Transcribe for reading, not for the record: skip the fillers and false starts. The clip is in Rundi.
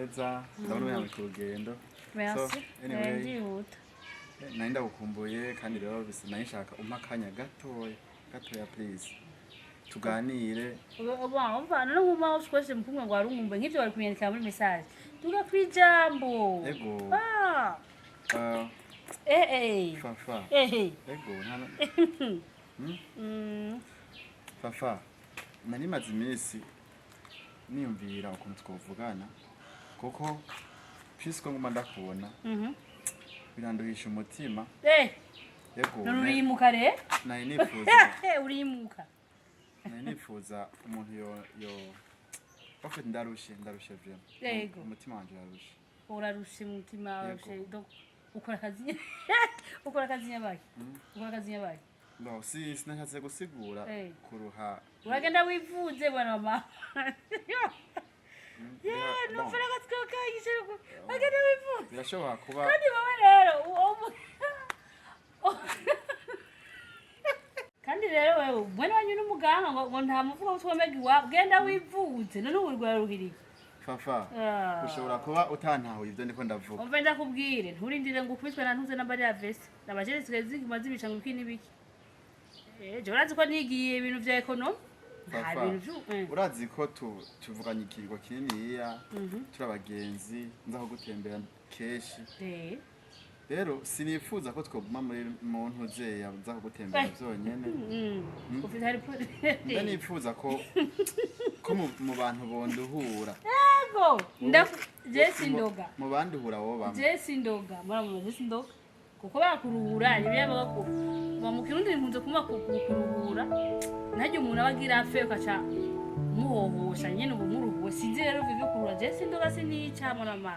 neza ndabona uyamuye ku rugendo. Merci. Anyway, nari ndagukumbuye kandi rero bisa nayo nshaka umpa akanya gatoya please. Tuganire. Umva none nkuma ushwese mkumwe ngo arungumbe nk'ivyo bari kunyandika muri message. Tuga kwijambo. Ego. Fafa. Ego ntana. Fafa. Nari maze iminsi niyumvira ukuntu twovugana kuko puisque nguma ndakubona. Biranduhisha umutima. Yego. Nurimuka re? Nari nifuza. Urimuka. Nari nifuza umuntu yo Bafite ndarushe vraiment. Yego. Umutima wanje urarushe. Urarushe umutima warushe. Donc ukora akazi nyabaki. Ukora akazi nyabaki. No, sinashatse gusigura kuruha. Uragenda wivuze bwana mama. No fera gatskoka yishego. Agenda wivuze. Birashobora kuba. Kandi mama rero kandi rero wewe bwana wanyu n'umuganga ngo nta muvuga utwomega iwa genda wivuze none urwara ruhiriki. Fafa. Ushobora kuba utantahuye ivyo ndiko ndavuga. Umva ndakubwire nturindire ngo ukubitwe na ntuze na bariya vest. Nabajere sigeze zimaze ibica ngo kini biki. Urazi ko nigiye ibintu vya ekonomi. Urazi ko tuvuganye ikigo kininiya turi abagenzi nzaho gutembera keshi. Rero sinifuza ko twoguma muri mu ntuze yazaho gutembera byonyene. Ufite hari ndanifuza ko mu bantu bonduhura. Yego Jesse Ndoga. Mu banduhura wo bamwe. Jesse Ndoga muramuzi Jesse Ndoga. Kuko bakuruhura ibyo bako bamukirundi impunze kuma kuruhura najye umuntu abagira afe ukaca muhohosha nyene ubu muruhuwe sinzi rero bivyo kurura Jesse Ndoga sinica mama.